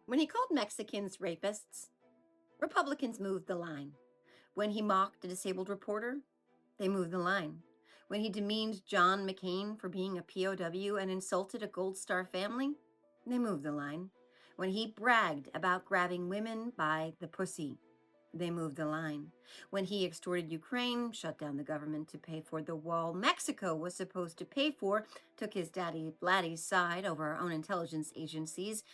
When he called Mexicans rapists, Republicans moved the line. When he mocked a disabled reporter, they moved the line. When he demeaned John McCain for being a POW and insulted a Gold Star family, they moved the line. When he bragged about grabbing women by the pussy, they moved the line. When he extorted Ukraine, shut down the government to pay for the wall Mexico was supposed to pay for, took his daddy Vladdy's side over our own intelligence agencies,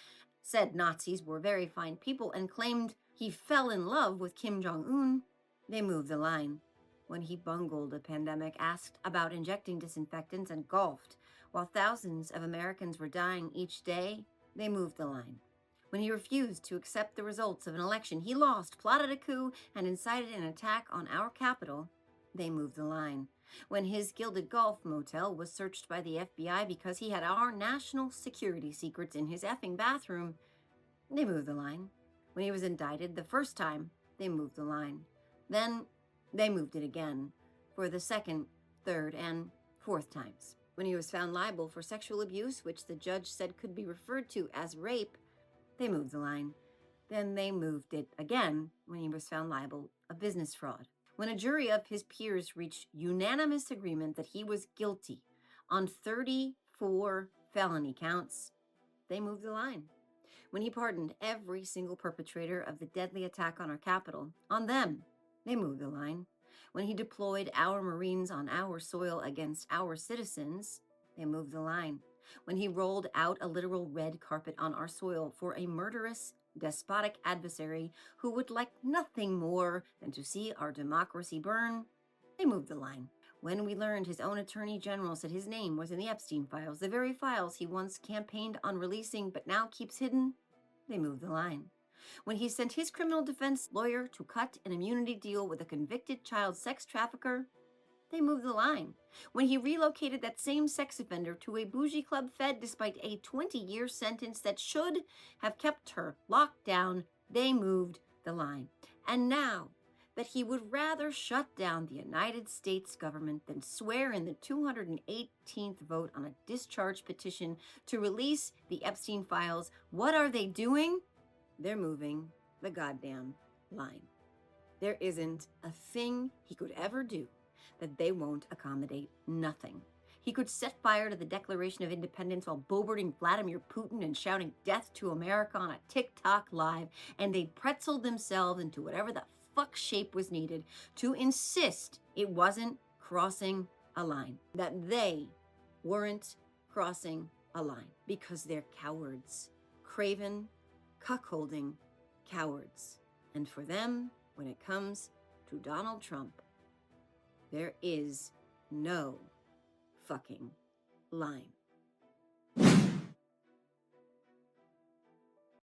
said Nazis were very fine people, and claimed he fell in love with Kim Jong-un, they moved the line. When he bungled a pandemic, asked about injecting disinfectants, and golfed while thousands of Americans were dying each day, they moved the line. When he refused to accept the results of an election he lost, plotted a coup, and incited an attack on our capital, they moved the line. When his gilded golf motel was searched by the FBI because he had our national security secrets in his effing bathroom, they moved the line. When he was indicted the first time, they moved the line. Then they moved it again for the second, third, and fourth times. When he was found liable for sexual abuse, which the judge said could be referred to as rape, they moved the line. Then they moved it again when he was found liable of business fraud. When a jury of his peers reached unanimous agreement that he was guilty on 34 felony counts, they moved the line. When he pardoned every single perpetrator of the deadly attack on our capital, on them, they moved the line. When he deployed our Marines on our soil against our citizens, they moved the line. When he rolled out a literal red carpet on our soil for a murderous, despotic adversary who would like nothing more than to see our democracy burn, they moved the line. When we learned his own attorney general said his name was in the Epstein files, the very files he once campaigned on releasing but now keeps hidden, they moved the line. When he sent his criminal defense lawyer to cut an immunity deal with a convicted child sex trafficker, they moved the line. When he relocated that same sex offender to a bougie club fed despite a 20-year sentence that should have kept her locked down, they moved the line. And now that he would rather shut down the United States government than swear in the 218th vote on a discharge petition to release the Epstein files, what are they doing? They're moving the goddamn line. There isn't a thing he could ever do that they won't accommodate. Nothing. He could set fire to the Declaration of Independence while bobarding Vladimir Putin and shouting death to America on a TikTok live, and they'd pretzel themselves into whatever the fuck shape was needed to insist it wasn't crossing a line, that they weren't crossing a line, because they're cowards. Craven, cuckolding cowards. And for them, when it comes to Donald Trump, there is no fucking line.